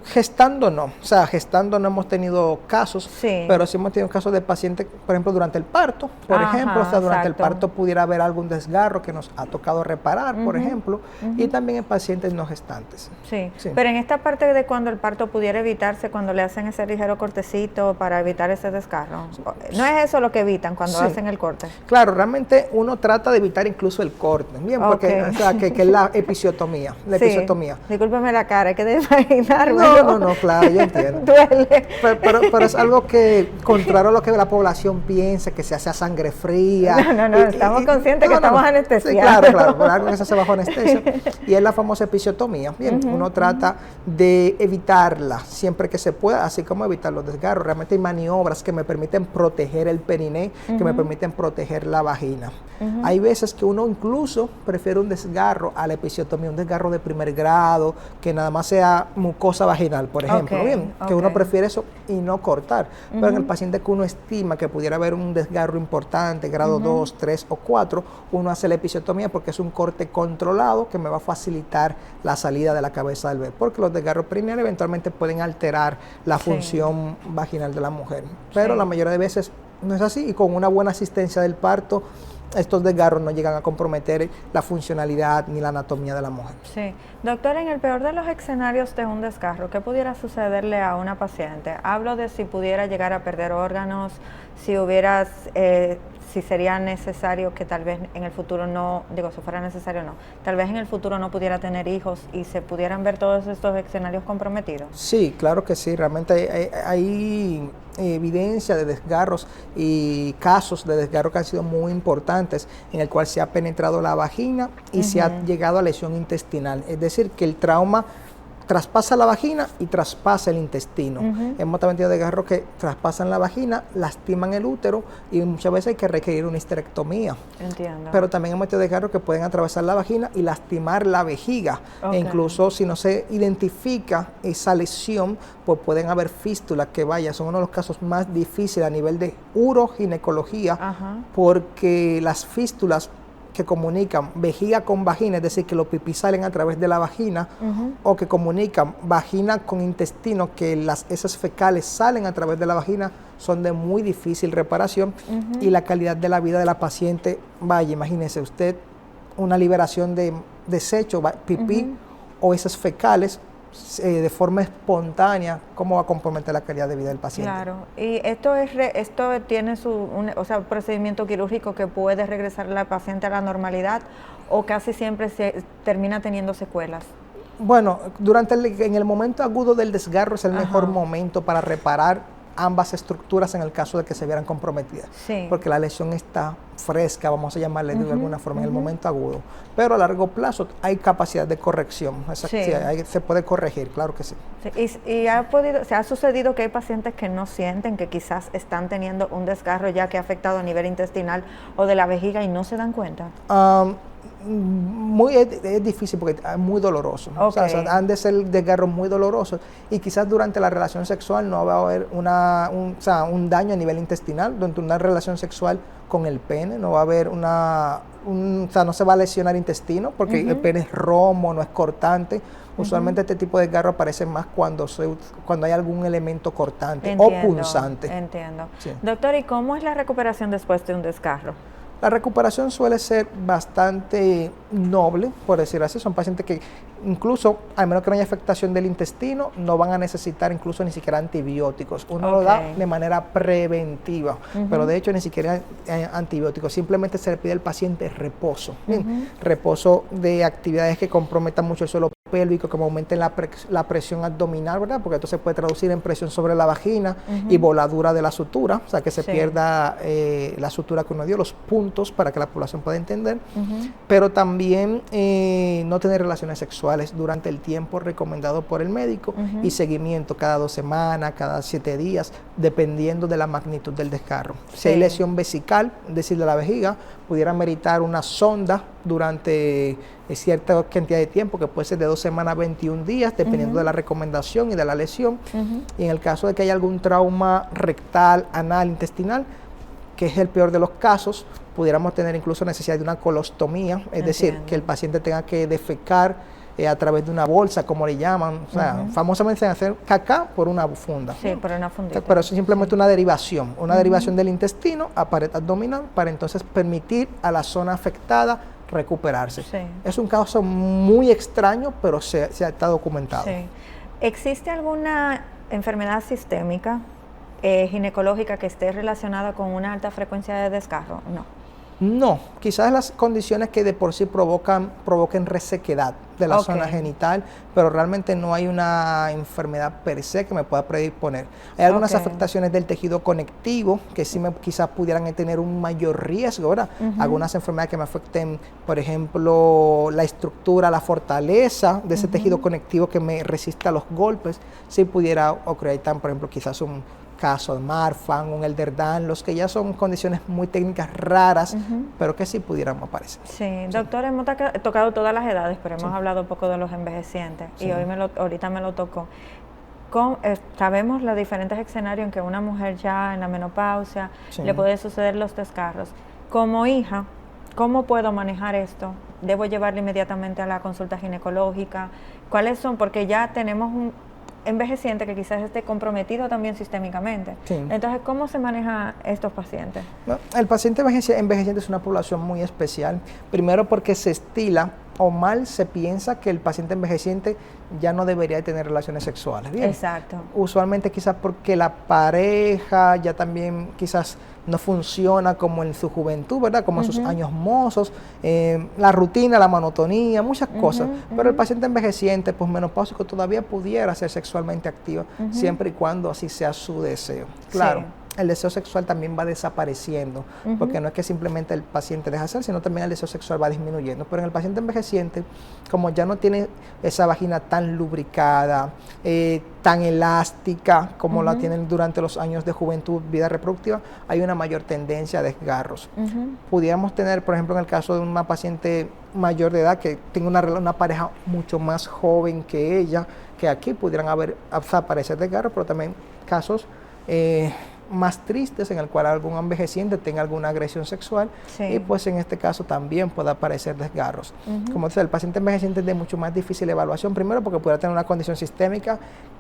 Gestando no, o sea, gestando no hemos tenido casos, pero sí hemos tenido casos de pacientes, por ejemplo, durante el parto, por ejemplo, o sea, durante el parto pudiera haber algún desgarro que nos ha tocado reparar, por ejemplo, y también en pacientes no gestantes. Sí, pero en esta parte de cuando el parto pudiera evitarse, cuando le hacen ese ligero cortecito para evitar ese desgarro, ¿no es eso lo que evitan cuando hacen el corte? Claro, realmente uno trata de evitar incluso el corte, bien, porque o sea, que es la episiotomía, episiotomía. Discúlpeme la cara, que de imaginar. No, claro, yo entiendo. Duele. Pero es algo que, contrario a lo que la población piensa, que se hace a sangre fría. No, estamos conscientes que estamos anestesiados. Sí, claro, por algo que se hace bajo anestesia. Y es la famosa episiotomía. Bien, uno trata de evitarla siempre que se pueda, así como evitar los desgarros. Realmente hay maniobras que me permiten proteger el periné, que me permiten proteger la vagina. Hay veces que uno incluso prefiere un desgarro a la episiotomía, un desgarro de primer grado, que nada más sea mucosa vaginal, por ejemplo, que uno prefiere eso y no cortar. Pero en el paciente que uno estima que pudiera haber un desgarro importante, grado 2, 3 o 4, uno hace la episiotomía porque es un corte controlado que me va a facilitar la salida de la cabeza del bebé, porque los desgarros perineales eventualmente pueden alterar la función vaginal de la mujer. Pero la mayoría de veces no es así, y con una buena asistencia del parto, estos desgarros no llegan a comprometer la funcionalidad ni la anatomía de la mujer. Sí. Doctor, en el peor de los escenarios de un desgarro, ¿qué pudiera sucederle a una paciente? Hablo de si pudiera llegar a perder órganos, si hubiera si sería necesario que tal vez en el futuro no, digo, si fuera necesario no, tal vez en el futuro no pudiera tener hijos y se pudieran ver todos estos escenarios comprometidos. Sí, claro que sí, realmente hay evidencia de desgarros y casos de desgarro que han sido muy importantes, en el cual se ha penetrado la vagina y se ha llegado a lesión intestinal, es decir, que el trauma traspasa la vagina y traspasa el intestino. Hemos también tenido desgarros que traspasan la vagina, lastiman el útero y muchas veces hay que requerir una histerectomía. Entiendo. Pero también hemos tenido desgarros que pueden atravesar la vagina y lastimar la vejiga. E incluso si no se identifica esa lesión, pues pueden haber fístulas que son uno de los casos más difíciles a nivel de uroginecología, porque las fístulas que comunican vejiga con vagina, es decir, que los pipí salen a través de la vagina, o que comunican vagina con intestino, que las heces fecales salen a través de la vagina, son de muy difícil reparación, y la calidad de la vida de la paciente, vaya, imagínese usted una liberación de desecho, pipí o heces fecales, de forma espontánea, ¿cómo va a comprometer la calidad de vida del paciente? Claro, y esto tiene un procedimiento quirúrgico que puede regresar la paciente a la normalidad, o casi siempre se termina teniendo secuelas. Bueno, en el momento agudo del desgarro es el mejor momento para reparar ambas estructuras en el caso de que se vieran comprometidas, porque la lesión está fresca, vamos a llamarle de alguna forma, en el momento agudo, pero a largo plazo hay capacidad de corrección, se puede corregir, claro que sí. Y se ha sucedido que hay pacientes que no sienten que quizás están teniendo un desgarro ya que ha afectado a nivel intestinal o de la vejiga y no se dan cuenta. Es difícil porque es muy doloroso. O sea, han de ser desgarros muy dolorosos, y quizás durante la relación sexual no va a haber un daño a nivel intestinal. Durante una relación sexual con el pene no va a haber no se va a lesionar intestino porque el pene es romo, no es cortante. Usualmente este tipo de desgarro aparece más cuando hay algún elemento cortante o punzante. Entiendo. Sí. Doctor, ¿y cómo es la recuperación después de un desgarro? La recuperación suele ser bastante noble, por decir así. Son pacientes que incluso, a menos que no haya afectación del intestino, no van a necesitar incluso ni siquiera antibióticos. Uno lo da de manera preventiva, pero de hecho ni siquiera antibióticos. Simplemente se le pide al paciente reposo. Reposo de actividades que comprometan mucho el suelo pélvico, que aumenten la presión abdominal, ¿verdad? Porque esto se puede traducir en presión sobre la vagina y voladura de la sutura, o sea, que se pierda la sutura que uno dio, los puntos, para que la población pueda entender, pero también no tener relaciones sexuales durante el tiempo recomendado por el médico, y seguimiento cada 2 semanas, cada 7 días, dependiendo de la magnitud del desgarro. Si hay lesión vesical, es decir, de la vejiga, pudiera meritar una sonda durante cierta cantidad de tiempo, que puede ser de 2 semanas a 21 días, dependiendo de la recomendación y de la lesión. Y en el caso de que haya algún trauma rectal, anal, intestinal, que es el peor de los casos, pudiéramos tener incluso necesidad de una colostomía, es decir, que el paciente tenga que defecar a través de una bolsa, como le llaman, o sea, famosamente hacer caca por una funda. Sí, por una fundita. Pero eso es simplemente una derivación, derivación del intestino a pared abdominal, para entonces permitir a la zona afectada recuperarse. Es un caso muy extraño, pero se está documentado. ¿Existe alguna enfermedad sistémica ginecológica que esté relacionada con una alta frecuencia de desgarro? No, quizás las condiciones que de por sí provoquen resequedad de la zona genital, pero realmente no hay una enfermedad per se que me pueda predisponer. Hay algunas afectaciones del tejido conectivo que sí quizás pudieran tener un mayor riesgo, ¿verdad? Algunas enfermedades que me afecten, por ejemplo, la estructura, la fortaleza de ese tejido conectivo que me resista a los golpes, sí pudiera ocurrir. Por ejemplo, quizás un caso de Marfan, un Ehlers-Danlos, que ya son condiciones muy técnicas raras, pero que sí pudieran aparecer. Sí, doctor, hemos tocado todas las edades, pero hemos hablado un poco de los envejecientes, y ahorita me lo tocó. Sabemos los diferentes escenarios en que una mujer ya en la menopausia le puede suceder los desgarros. Como hija, ¿cómo puedo manejar esto? ¿Debo llevarle inmediatamente a la consulta ginecológica? ¿Cuáles son? Porque ya tenemos un envejeciente que quizás esté comprometido también sistémicamente. Entonces, ¿cómo se maneja estos pacientes? El paciente envejeciente es una población muy especial, primero porque se estila o mal se piensa que el paciente envejeciente ya no debería tener relaciones sexuales. Exacto. Usualmente quizás porque la pareja ya también quizás no funciona como en su juventud, ¿verdad? Como en sus años mozos, la rutina, la monotonía, muchas cosas. Pero el paciente envejeciente, posmenopáusico, todavía pudiera ser sexualmente activo, siempre y cuando así sea su deseo. Claro. Sí. El deseo sexual también va desapareciendo, porque no es que simplemente el paciente deja de hacer, sino también el deseo sexual va disminuyendo. Pero en el paciente envejeciente, como ya no tiene esa vagina tan lubricada, tan elástica como la tienen durante los años de juventud, vida reproductiva, hay una mayor tendencia a desgarros. Pudiéramos tener, por ejemplo, en el caso de una paciente mayor de edad que tenga una pareja mucho más joven que ella, que aquí pudieran aparecer desgarros, pero también casos más tristes en el cual algún envejeciente tenga alguna agresión sexual y pues en este caso también puede aparecer desgarros. Como dice, el paciente envejeciente es de mucho más difícil evaluación, primero porque puede tener una condición sistémica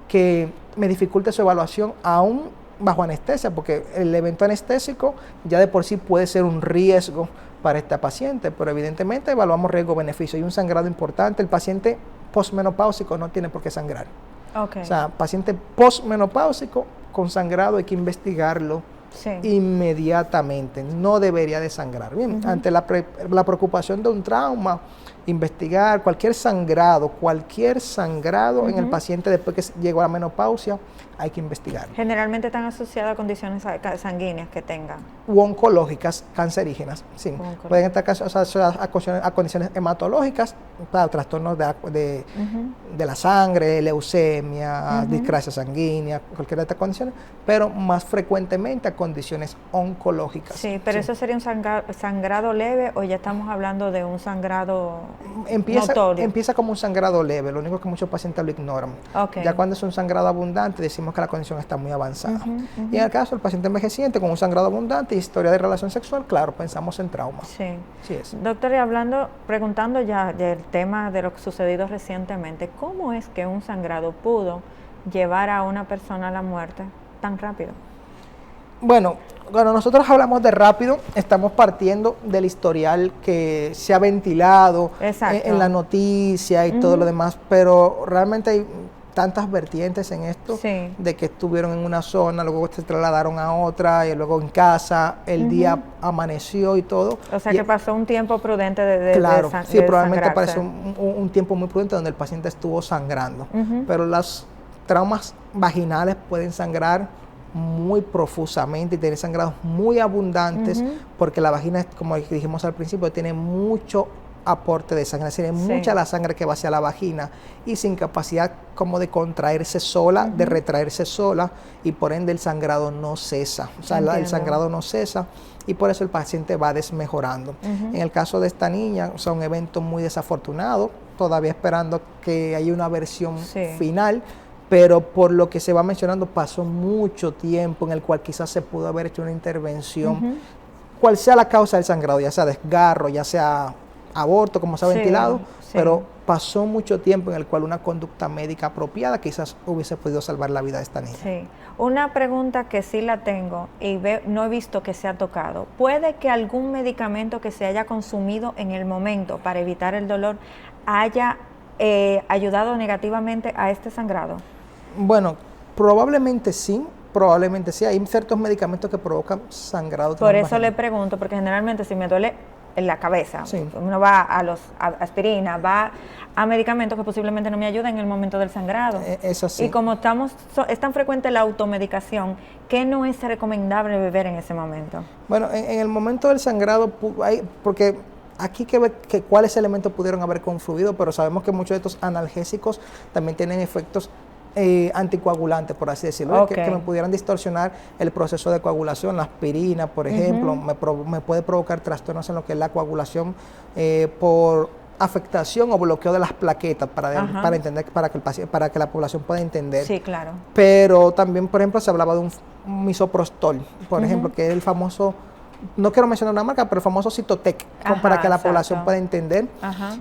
que me dificulte su evaluación aún bajo anestesia, porque el evento anestésico ya de por sí puede ser un riesgo para esta paciente, pero evidentemente evaluamos riesgo-beneficio. Hay un sangrado importante, el paciente posmenopáusico no tiene por qué sangrar. O sea, paciente posmenopáusico con sangrado hay que investigarlo inmediatamente, no debería de sangrar. Bien, ante la preocupación de un trauma, investigar cualquier sangrado en el paciente después que llegó a la menopausia, hay que investigar. Generalmente están asociadas a condiciones sanguíneas que tengan. U oncológicas, cancerígenas, sí. Pueden estar asociadas a condiciones hematológicas, para trastornos de la sangre, leucemia, discrasia sanguínea, cualquiera de estas condiciones, pero más frecuentemente a condiciones oncológicas. Sí, pero ¿eso sería un sangrado leve o ya estamos hablando de un sangrado notorio? Empieza como un sangrado leve, lo único que muchos pacientes lo ignoran. Ya cuando es un sangrado abundante, decimos que la condición está muy avanzada. Y en el caso del paciente envejeciente con un sangrado abundante y historia de relación sexual, claro, pensamos en trauma. Sí. Sí es. Doctor, preguntando ya del tema de lo sucedido recientemente, ¿cómo es que un sangrado pudo llevar a una persona a la muerte tan rápido? Bueno, cuando nosotros hablamos de rápido, estamos partiendo del historial que se ha ventilado en la noticia y todo lo demás, pero realmente hay tantas vertientes en esto, de que estuvieron en una zona, luego se trasladaron a otra, y luego en casa, el día amaneció y todo. O sea que pasó un tiempo prudente de sí, probablemente pasó un tiempo muy prudente donde el paciente estuvo sangrando, pero los traumas vaginales pueden sangrar muy profusamente y tener sangrados muy abundantes, porque la vagina, como dijimos al principio, tiene mucho aporte de sangre, es decir, mucha la sangre que va hacia la vagina y sin capacidad como de contraerse sola, de retraerse sola, y por ende el sangrado no cesa, o sea, el sangrado no cesa y por eso el paciente va desmejorando. En el caso de esta niña, o sea, un evento muy desafortunado, todavía esperando que haya una versión final, pero por lo que se va mencionando pasó mucho tiempo en el cual quizás se pudo haber hecho una intervención, cual sea la causa del sangrado, ya sea desgarro, ya sea aborto, como se ha ventilado, pero pasó mucho tiempo en el cual una conducta médica apropiada quizás hubiese podido salvar la vida de esta niña. Sí. Una pregunta que sí la tengo y no he visto que se ha tocado. ¿Puede que algún medicamento que se haya consumido en el momento para evitar el dolor haya ayudado negativamente a este sangrado? Bueno, probablemente sí. Hay ciertos medicamentos que provocan sangrado. Por eso le pregunto, porque generalmente si me duele en la cabeza, uno va a aspirina, va a medicamentos que posiblemente no me ayuden en el momento del sangrado. Es así. Y como es tan frecuente la automedicación, ¿qué no es recomendable beber en ese momento? Bueno, en el momento del sangrado, porque aquí que ver cuáles elementos pudieron haber confluido, pero sabemos que muchos de estos analgésicos también tienen efectos anticoagulantes, por así decirlo, que me pudieran distorsionar el proceso de coagulación. La aspirina, por ejemplo, me puede provocar trastornos en lo que es la coagulación por afectación o bloqueo de las plaquetas, para entender, para que la población pueda entender. Sí, claro. Pero también, por ejemplo, se hablaba de un misoprostol, por ejemplo, que es el famoso no quiero mencionar una marca, pero el famoso Cytotec, para que la población pueda entender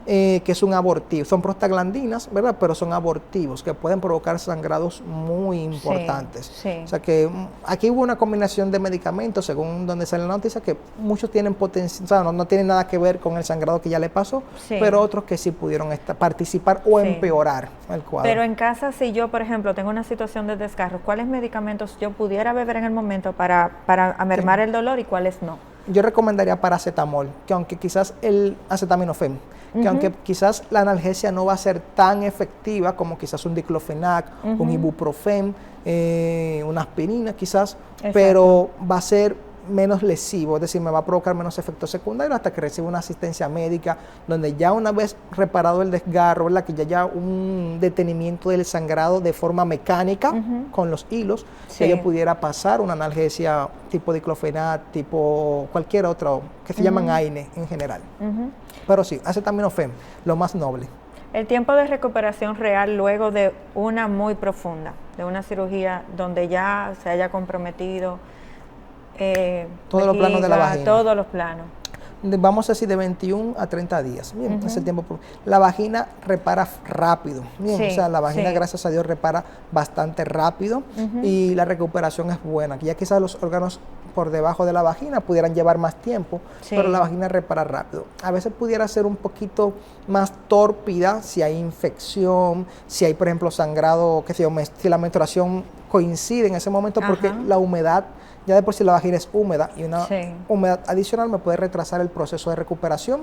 que es un abortivo. Son prostaglandinas, ¿verdad? Pero son abortivos que pueden provocar sangrados muy importantes. O sea que aquí hubo una combinación de medicamentos, según donde sale la noticia, que muchos tienen potencial, o sea, no tienen nada que ver con el sangrado que ya le pasó, pero otros que sí pudieron participar o empeorar el cuadro. Pero en casa, si yo, por ejemplo, tengo una situación de desgarro, ¿cuáles medicamentos yo pudiera beber en el momento para mermar el dolor y cuáles no? Yo recomendaría paracetamol, que aunque quizás el acetaminofén, que aunque quizás la analgesia no va a ser tan efectiva como quizás un diclofenac, un ibuprofen, una aspirina quizás, pero va a ser menos lesivo, es decir, me va a provocar menos efectos secundarios hasta que reciba una asistencia médica, donde ya una vez reparado el desgarro, ¿verdad? Que ya haya un detenimiento del sangrado de forma mecánica con los hilos, que yo pudiera pasar una analgesia tipo diclofenac, tipo cualquier otro, que se llaman AINE en general. Pero sí, acetaminofén, lo más noble. El tiempo de recuperación real luego de una muy profunda, de una cirugía donde ya se haya comprometido todos los planos de la vagina. Todos los planos. Vamos a decir de 21 a 30 días. Bien, ese tiempo. La vagina repara rápido. Bien, o sea, la vagina, gracias a Dios, repara bastante rápido y la recuperación es buena. Ya quizás los órganos por debajo de la vagina pudieran llevar más tiempo, pero la vagina repara rápido. A veces pudiera ser un poquito más tórpida si hay infección, si hay, por ejemplo, sangrado, qué sé yo, si la menstruación coincide en ese momento, porque la humedad, ya de por sí la vagina es húmeda y una humedad adicional me puede retrasar el proceso de recuperación,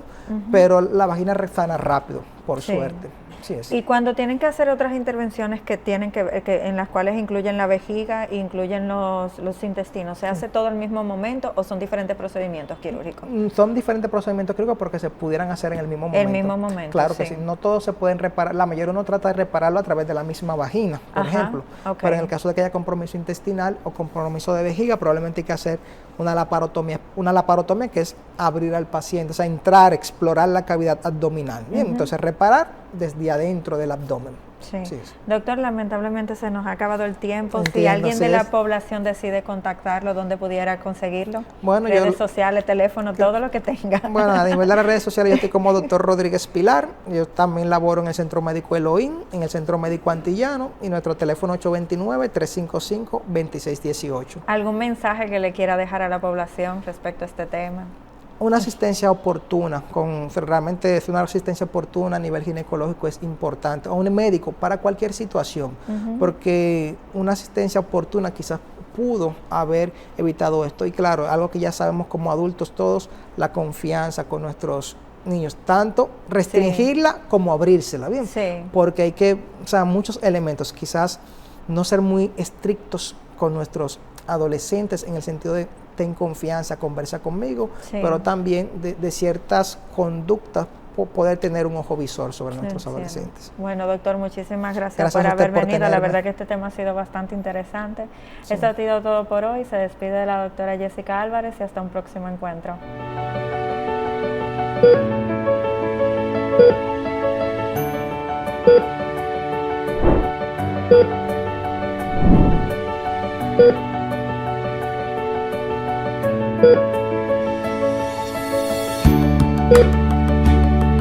pero la vagina sana rápido, por suerte. Sí es. Y cuando tienen que hacer otras intervenciones que tienen que en las cuales incluyen la vejiga e incluyen los intestinos, ¿se hace todo al mismo momento o son diferentes procedimientos quirúrgicos? Son diferentes procedimientos quirúrgicos porque se pudieran hacer en el mismo momento. El mismo momento, claro que sí. No todos se pueden reparar, la mayoría uno trata de repararlo a través de la misma vagina, por ejemplo. Pero en el caso de que haya compromiso intestinal o compromiso de vejiga, probablemente hay que hacer una laparotomía que es abrir al paciente, o sea, entrar, explorar la cavidad abdominal. Bien, entonces reparar desde adentro del abdomen. Sí. Doctor, lamentablemente se nos ha acabado el tiempo. Si alguien de la población decide contactarlo, ¿dónde pudiera conseguirlo? Bueno, redes sociales, teléfono, todo lo que tenga. Bueno, a nivel de las redes sociales yo estoy como Dr. Rodríguez Pilar. Yo también laboro en el Centro Médico Elohim, en el Centro Médico Antillano, y nuestro teléfono 829-355-2618. ¿Algún mensaje que le quiera dejar a la población respecto a este tema? Una asistencia oportuna, realmente una asistencia oportuna a nivel ginecológico es importante, o un médico para cualquier situación, porque una asistencia oportuna quizás pudo haber evitado esto. Y claro, algo que ya sabemos como adultos todos, la confianza con nuestros niños, tanto restringirla como abrírsela, bien, porque hay que, o sea, muchos elementos, quizás no ser muy estrictos con nuestros adolescentes en el sentido de ten confianza, conversa conmigo, pero también de ciertas conductas poder tener un ojo visor sobre nuestros adolescentes. Bueno, doctor, muchísimas gracias por haber venido. La verdad que este tema ha sido bastante interesante. Esto ha sido todo por hoy. Se despide de la doctora Jessica Álvarez y hasta un próximo encuentro. Thank you.